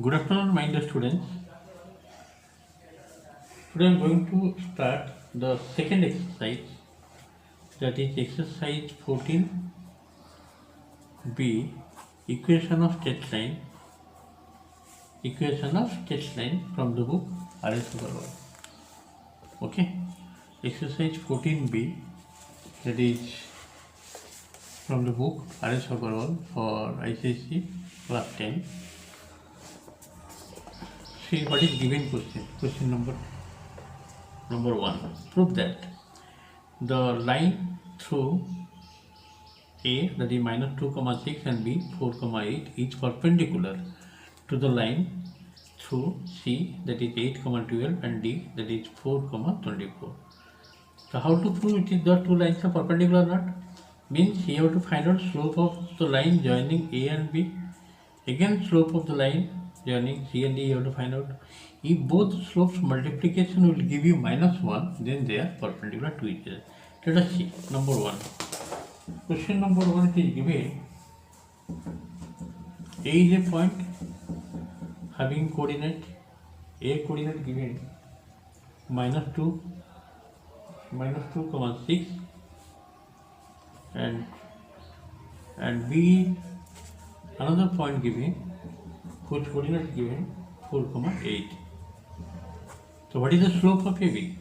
Good afternoon, my dear students. Today I am going to start the second exercise, that is exercise 14b, equation of straight line from the book R.S. Agarwal. Okay, exercise 14b, that is from the book R.S. Agarwal for ICSE class 10. See what is given question. Question number 1. Prove that the line through A, that is minus 2,6, and B 4,8 is perpendicular to the line through C, that is 8,12, and D, that is 4,24. So how to prove it is the two lines are perpendicular or not? Means you have to find out slope of the line joining A and B. Again, slope of the line joining C and D you have to find out. If both slopes multiplication will give you -1, then they are perpendicular to each other. Let us see. Number 1. Question number 1 is given. A is a point having coordinate. A coordinate given -2, -2,6, and B another point given whose coordinate given 4,8. So what is the slope of AB?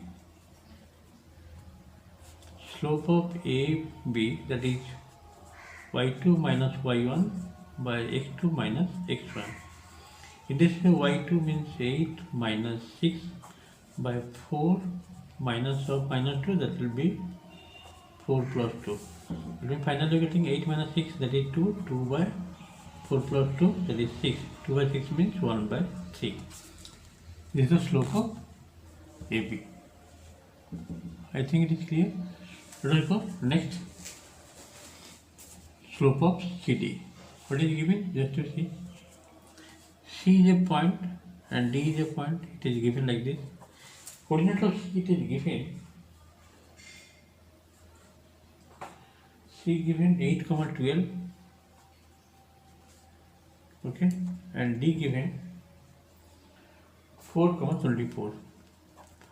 Slope of AB, that is y2 minus y1 by x2 minus x1. In this way, y2 means 8 minus 6 by 4 minus of minus 2, that will be 4 plus 2. Then finally getting 8 minus 6, that is 2, 2 by 4 plus 2, that is 6. 2 by 6 means 1 by 3. This is the slope of AB. I think it is clear. Let us go next. Slope of CD. What is given? Just to see. C is a point and D is a point. It is given like this. Coordinate of C it is given. C given 8,12. Okay, and D given 4,24.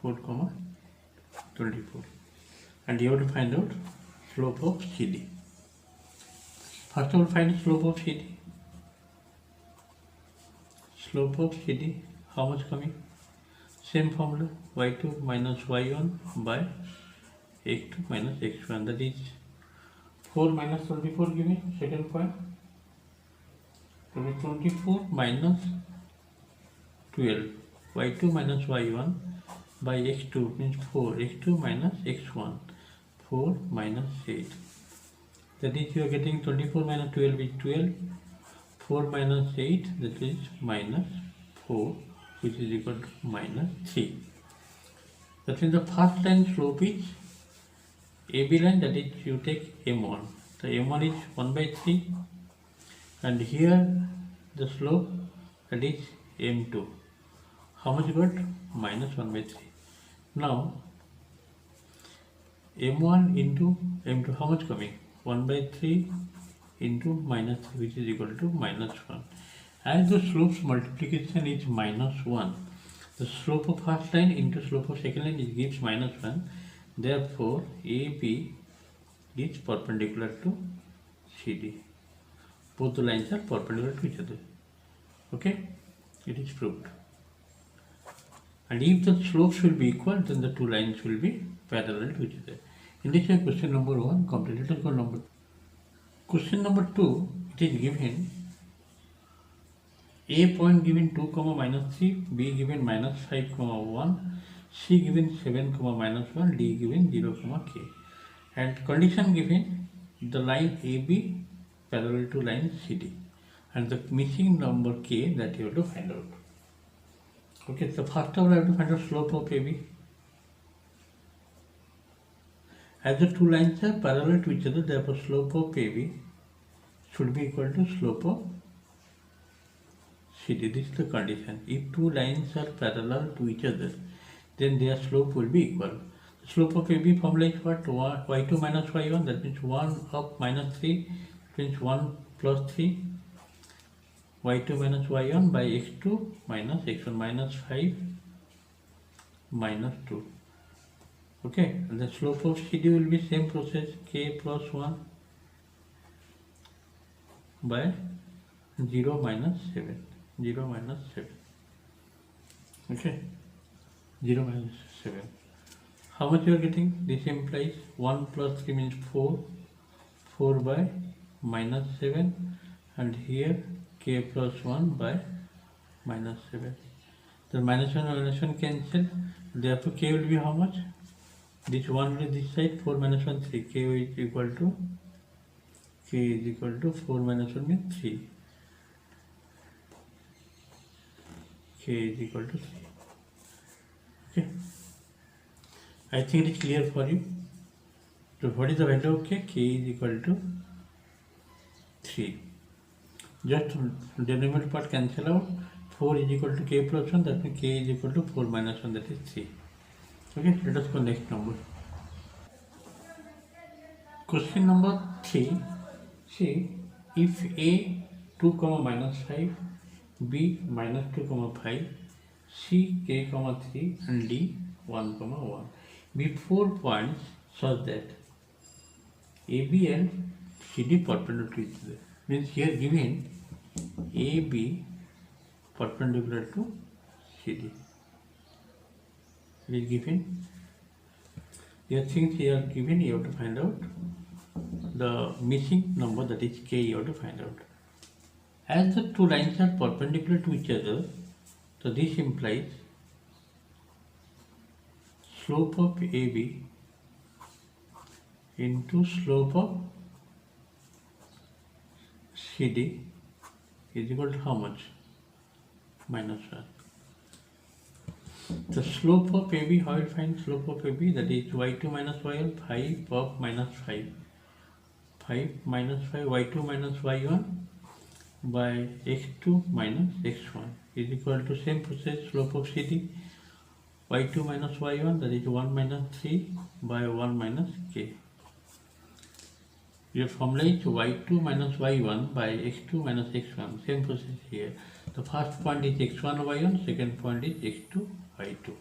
4,24. And you have to find out slope of CD. First of all, find slope of CD. Slope of CD, how much coming? Same formula, y2 minus y1 by x2 minus x1. That is 4 minus 24 given, second point. So 24 minus 12, y2 minus y1 by x2 means 4, x2 minus x1, 4 minus 8. That is, you are getting 24 minus 12 is 12, 4 minus 8, that is minus 4, which is equal to minus 3. That means the first line slope is AB line, that is you take M1. So M1 is 1 by 3, and here the slope, that is M2. How much you got? Minus 1 by 3. Now M1 into M2, how much coming? 1 by 3 into minus 3, which is equal to minus 1. As the slope's multiplication is -1, the slope of first line into slope of second line gives -1. Therefore, AB is perpendicular to CD. Both the lines are perpendicular to each other. Okay, it is proved. And if the slopes will be equal, then the two lines will be parallel to each other. In this way, question number 1 completed. Let us go number 2. Question number 2, it is given A point given 2, -3, B given -5, 1, C given 7, -1, D given 0, K. And condition given the line AB parallel to line CD. And the missing number K that you have to find out. Okay, so first of all I have to find out slope of AB. As the two lines are parallel to each other, therefore slope of AB should be equal to slope of CD. This is the condition. If two lines are parallel to each other, then their slope will be equal. The slope of AB formula is what? y2 minus y1, that means 1 up minus 3, means 1 plus 3. y2 minus y1 by x2 minus x1 minus 5 minus 2. Okay, the slope of CD will be same process, k plus 1 by 0 minus 7. 0 minus 7. Okay, 0 minus 7. How much you are getting? This implies 1 plus 3 means 4. 4 by minus 7, and here k plus 1 by minus 7. The minus 1 cancel. Therefore, k will be how much? This 1 will be this side, 4 minus 1, 3. K is equal to 4 minus 1 means 3. K is equal to 3. Okay. I think it is clear for you. So, what is the value of k? K is equal to 3. Just denominator part cancel out. 4 is equal to k plus 1, that means k is equal to 4 minus 1, that is 3. Okay, let us go next number. Question number 3. See, if A 2 comma minus 5, B minus 2 comma 5, C k comma 3, and D 1 comma 1. Be 4 points such that AB and CD perpendicular to each other. Means here given AB perpendicular to CD. It is given. There are things here given, you have to find out the missing number, that is k, you have to find out. As the two lines are perpendicular to each other, so this implies slope of AB into slope of CD is equal to how much? Minus 1. The slope of AB, how will find slope of AB? That is y2 minus y1, 5 of minus 5. 5 minus 5, y2 minus y1 by x2 minus x1 is equal to same process, slope of CD, y2 minus y1, that is 1 minus 3 by 1 minus k. Your formula is y2 minus y1 by x2 minus x1, same process here. The first point is x1 y1, second point is x2 y2.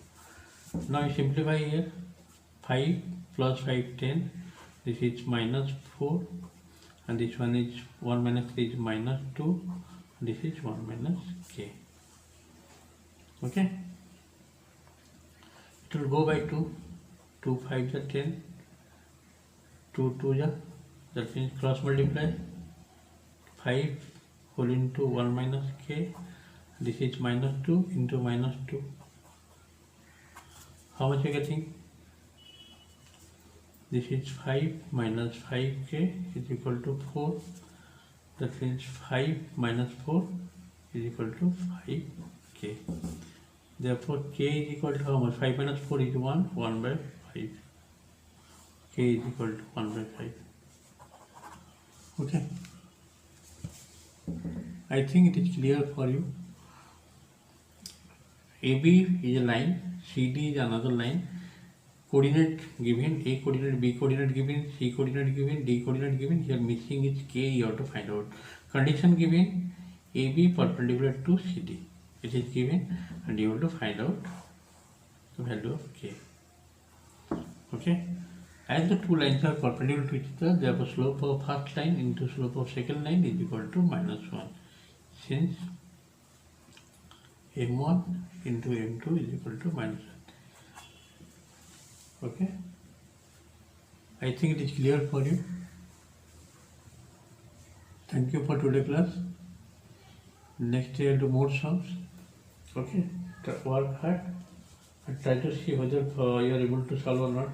Now you simplify here, 5 plus 5, 10, this is minus 4, and this one is 1 minus 3 is minus 2, this is 1 minus k. Okay, it will go by 2, 2 5 is 10, 2 2 is, that means cross multiply, 5 whole into 1 minus k, this is minus 2 into minus 2. How much are you getting? This is 5 minus 5k is equal to 4. That means 5 minus 4 is equal to 5k. Therefore, k is equal to how much? 5 minus 4 is 1, 1 by 5. K is equal to 1 by 5. Okay. I think it is clear for you. AB is a line, CD is another line. Coordinate given, A coordinate, B coordinate given, C coordinate given, D coordinate given. Here missing is K, you have to find out. Condition given, AB perpendicular to CD. It is given, and you have to find out the value of K. Okay. As the two lines are perpendicular to each other, therefore slope of first line into slope of second line is equal to minus 1. Since M1 into M2 is equal to minus 1. Okay. I think it is clear for you. Thank you for today's class. Next year do more sums. Okay. Work hard and try to see whether you are able to solve or not.